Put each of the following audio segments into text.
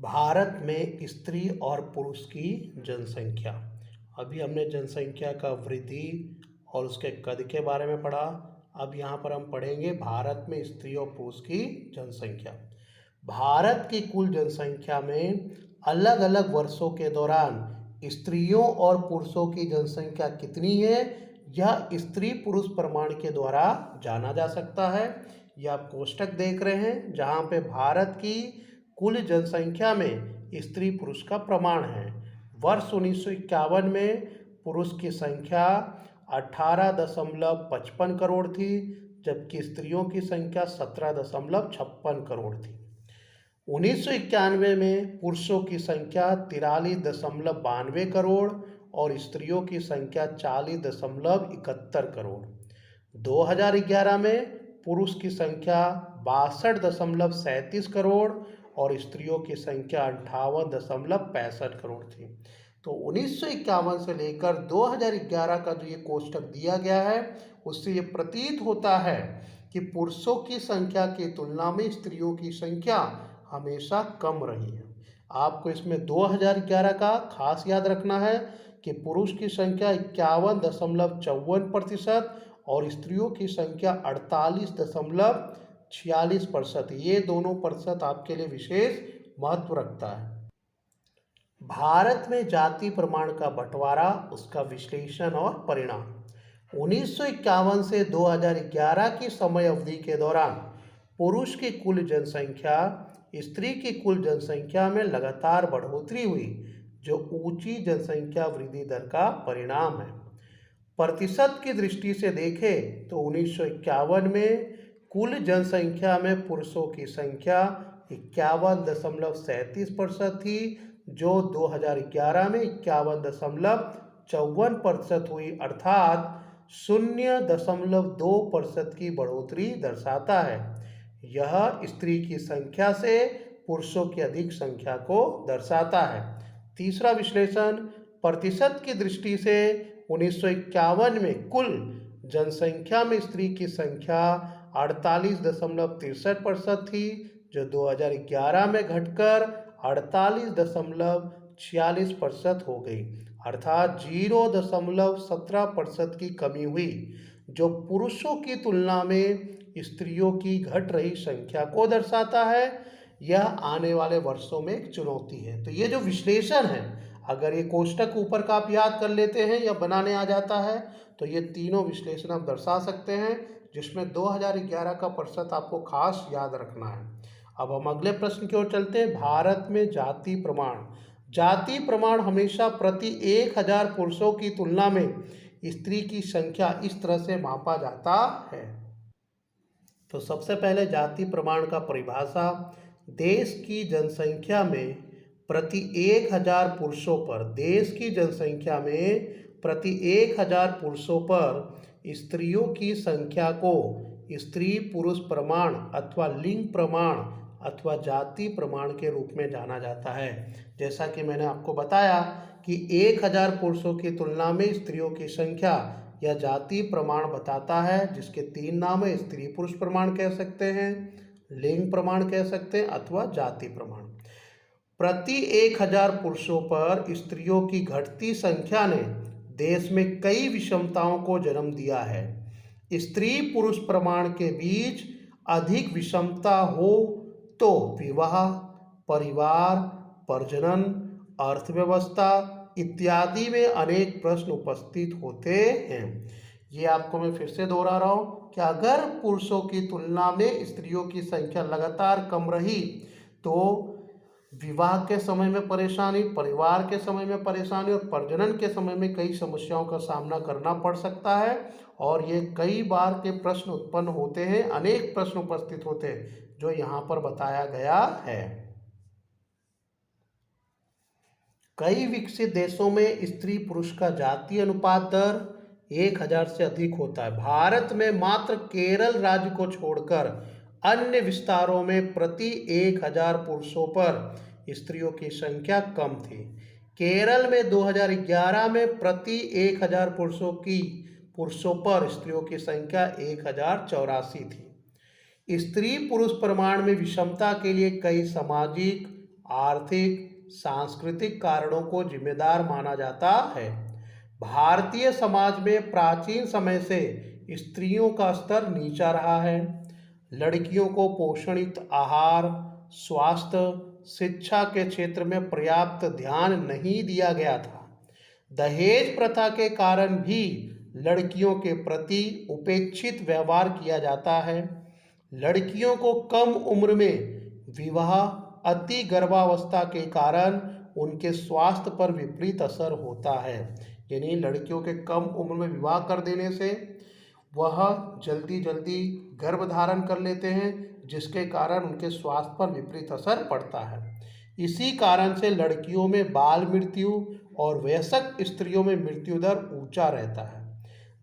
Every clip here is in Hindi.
भारत में स्त्री और पुरुष की जनसंख्या। अभी हमने जनसंख्या का वृद्धि और उसके कद के बारे में पढ़ा। अब यहाँ पर हम पढ़ेंगे भारत में स्त्री और पुरुष की जनसंख्या। भारत की कुल जनसंख्या में अलग अलग वर्षों के दौरान स्त्रियों और पुरुषों की जनसंख्या कितनी है, यह स्त्री पुरुष प्रमाण के द्वारा जाना जा सकता है। यह आप कोष्टक देख रहे हैं जहाँ पे भारत की कुल जनसंख्या में स्त्री पुरुष का प्रमाण है। वर्ष 1951 में पुरुष की संख्या 18.55 करोड़ थी, जबकि स्त्रियों की संख्या 17.56 करोड़ थी। 1991 में पुरुषों की संख्या 43.92 करोड़ और स्त्रियों की संख्या 40.71 करोड़। 2011 में पुरुष की संख्या 62.37 करोड़ और स्त्रियों की संख्या 58.65 करोड़ थी। तो 1951 से लेकर 2011 का जो ये कोष्टक दिया गया है, उससे ये प्रतीत होता है कि पुरुषों की संख्या की तुलना में स्त्रियों की संख्या हमेशा कम रही है। आपको इसमें 2011 का खास याद रखना है कि पुरुष की संख्या 51.54% और स्त्रियों की संख्या 48.46%। ये दोनों प्रतिशत आपके लिए विशेष महत्व रखता है। भारत में जाति प्रमाण का बंटवारा, उसका विश्लेषण और परिणाम। 1951 से 2011 की समय अवधि के दौरान पुरुष की कुल जनसंख्या स्त्री की कुल जनसंख्या में लगातार बढ़ोतरी हुई, जो ऊंची जनसंख्या वृद्धि दर का परिणाम है। प्रतिशत की दृष्टि से देखें तो 1951 में कुल जनसंख्या में पुरुषों की संख्या 51.37% थी, जो 2011 में 51.54% हुई, अर्थात 0.2% की बढ़ोतरी दर्शाता है। यह स्त्री की संख्या से पुरुषों की अधिक संख्या को दर्शाता है। तीसरा विश्लेषण, प्रतिशत की दृष्टि से 1951 में कुल जनसंख्या में स्त्री की संख्या 48.63% थी, जो 2011 में घटकर 48.46% हो गई, अर्थात 0.17% की कमी हुई, जो पुरुषों की तुलना में स्त्रियों की घट रही संख्या को दर्शाता है। यह आने वाले वर्षों में एक चुनौती है। तो ये जो विश्लेषण है, अगर ये कोष्टक ऊपर का आप याद कर लेते हैं या बनाने आ जाता है, तो ये तीनों विश्लेषण आप दर्शा सकते हैं, जिसमें 2011 का प्रतिशत आपको खास याद रखना है। अब हम अगले प्रश्न की ओर चलते हैं। भारत में जाति प्रमाण। जाति प्रमाण हमेशा प्रति 1000 पुरुषों की तुलना में स्त्री की संख्या इस तरह से मापा जाता है। तो सबसे पहले जाति प्रमाण का परिभाषा, देश की जनसंख्या में प्रति 1000 पुरुषों पर, देश की जनसंख्या में प्रति 1000 पुरुषों पर स्त्रियों की संख्या को स्त्री पुरुष प्रमाण अथवा लिंग प्रमाण अथवा जाति प्रमाण के रूप में जाना जाता है। जैसा कि मैंने आपको बताया कि 1000 पुरुषों की तुलना में स्त्रियों की संख्या यह जाति प्रमाण बताता है, जिसके 3 नाम है। स्त्री पुरुष प्रमाण कह सकते हैं, लिंग प्रमाण कह सकते हैं अथवा जाति प्रमाण। प्रति 1000 पुरुषों पर स्त्रियों की घटती संख्या ने देश में कई विषमताओं को जन्म दिया है। स्त्री पुरुष प्रमाण के बीच अधिक विषमता हो तो विवाह, परिवार, प्रजनन, अर्थव्यवस्था इत्यादि में अनेक प्रश्न उपस्थित होते हैं। ये आपको मैं फिर से दोहरा रहा हूँ कि अगर पुरुषों की तुलना में स्त्रियों की संख्या लगातार कम रही तो विवाह के समय में परेशानी, परिवार के समय में परेशानी और प्रजनन के समय में कई समस्याओं का सामना करना पड़ सकता है। और ये कई बार के प्रश्न उत्पन्न होते हैं, अनेक प्रश्न उपस्थित होते हैं, जो यहाँ पर बताया गया है। कई विकसित देशों में स्त्री पुरुष का जातीय अनुपात दर 1000 से अधिक होता है। भारत में मात्र केरल राज्य को छोड़कर अन्य विस्तारों में प्रति 1000 पुरुषों पर स्त्रियों की संख्या कम थी। केरल में 2011 में प्रति 1000 पुरुषों पर स्त्रियों की संख्या 1084 थी। स्त्री पुरुष प्रमाण में विषमता के लिए कई सामाजिक, आर्थिक सांस्कृतिक कारणों को जिम्मेदार माना जाता है। भारतीय समाज में प्राचीन समय से स्त्रियों का स्तर नीचा रहा है। लड़कियों को पोषणयुक्त आहार, स्वास्थ्य, शिक्षा के क्षेत्र में पर्याप्त ध्यान नहीं दिया गया था। दहेज प्रथा के कारण भी लड़कियों के प्रति उपेक्षित व्यवहार किया जाता है। लड़कियों को कम उम्र में विवाह, अति गर्भावस्था के कारण उनके स्वास्थ्य पर विपरीत असर होता है। यानी लड़कियों के कम उम्र में विवाह कर देने से वह जल्दी जल्दी गर्भ धारण कर लेते हैं, जिसके कारण उनके स्वास्थ्य पर विपरीत असर पड़ता है। इसी कारण से लड़कियों में बाल मृत्यु और वयस्क स्त्रियों में मृत्यु दर ऊंचा रहता है,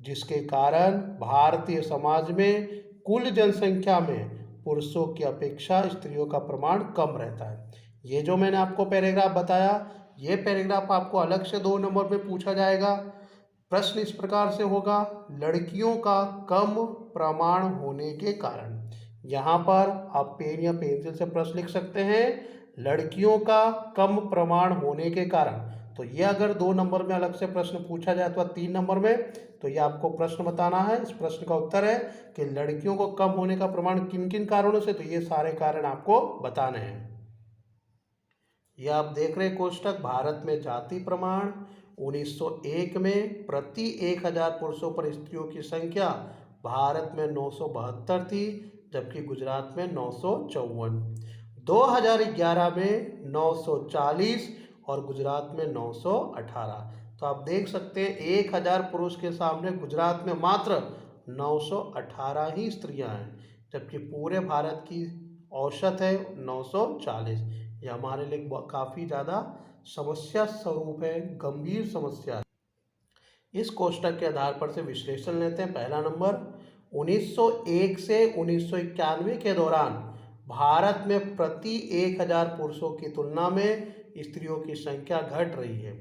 जिसके कारण भारतीय समाज में कुल जनसंख्या में पुरुषों की अपेक्षा स्त्रियों का प्रमाण कम रहता है। ये जो मैंने आपको पैराग्राफ बताया, ये पैराग्राफ आपको अलग से 2 नंबर में पूछा जाएगा। प्रश्न इस प्रकार से होगा, लड़कियों का कम प्रमाण होने के कारण। यहाँ पर आप पेन या पेंसिल से प्रश्न लिख सकते हैं, लड़कियों का कम प्रमाण होने के कारण। तो ये अगर 2 नंबर में अलग से प्रश्न पूछा जाए अथवा 3 नंबर में, तो ये आपको प्रश्न बताना है। इस प्रश्न का उत्तर है कि लड़कियों को कम होने का प्रमाण किन किन कारणों से, तो ये सारे कारण आपको बताने हैं। यह आप देख रहे कोष्टक, भारत में जाति प्रमाण 1901 में प्रति 1000 पुरुषों पर स्त्रियों की संख्या भारत में 972 थी, जबकि गुजरात में 954। 2011 में 940 और गुजरात में 918। तो आप देख सकते हैं 1000 पुरुष के सामने गुजरात में मात्र 918 ही स्त्रियां हैं, जबकि पूरे भारत की औसत है 940। यह हमारे लिए काफ़ी ज़्यादा समस्या स्वरूप है, गंभीर समस्या है। इस कोष्टक के आधार पर से विश्लेषण लेते हैं। पहला नंबर, 1901 से 1991 के दौरान भारत में प्रति 1000 पुरुषों की तुलना में स्त्रियों की संख्या घट रही है,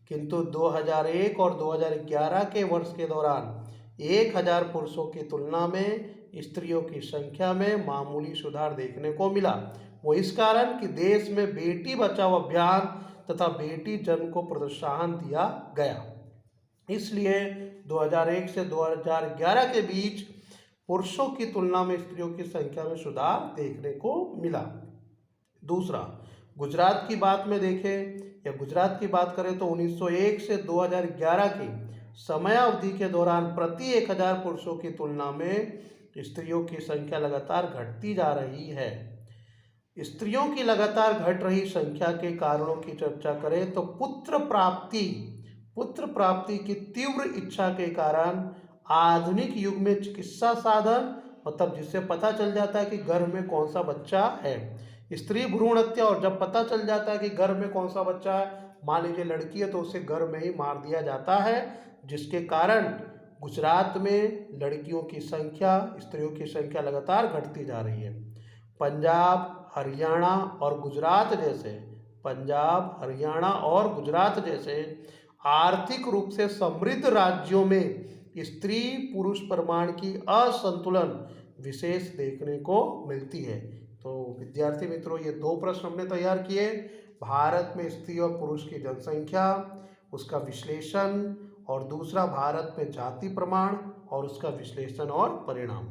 किंतु 2001 और 2011 के वर्ष के दौरान 1000 पुरुषों की तुलना में स्त्रियों की संख्या में मामूली सुधार देखने को मिला। वो इस कारण कि देश में बेटी बचाओ अभियान तथा बेटी जन्म को प्रोत्साहन दिया गया, इसलिए 2001 से 2011 के बीच पुरुषों की तुलना में स्त्रियों की संख्या में सुधार देखने को मिला। दूसरा, गुजरात की बात में देखें या गुजरात की बात करें तो 1901 से 2011 की समयावधि के दौरान प्रति 1000 पुरुषों की तुलना में स्त्रियों की संख्या लगातार घटती जा रही है। स्त्रियों की लगातार घट रही संख्या के कारणों की चर्चा करें तो पुत्र प्राप्ति की तीव्र इच्छा के कारण आधुनिक युग में चिकित्सा साधन, मतलब जिससे पता चल जाता है कि गर्भ में कौन सा बच्चा है, स्त्री भ्रूण हत्या, और जब पता चल जाता है कि गर्भ में कौन सा बच्चा है, मान लीजिए लड़की है तो उसे गर्भ में ही मार दिया जाता है, जिसके कारण गुजरात में लड़कियों की संख्या, स्त्रियों की संख्या लगातार घटती जा रही है। पंजाब, हरियाणा और गुजरात जैसे आर्थिक रूप से समृद्ध राज्यों में स्त्री पुरुष प्रमाण की असंतुलन विशेष देखने को मिलती है। तो विद्यार्थी मित्रों, ये 2 प्रश्न हमने तैयार किए। भारत में स्त्री और पुरुष की जनसंख्या, उसका विश्लेषण, और दूसरा भारत में जाति प्रमाण और उसका विश्लेषण और परिणाम।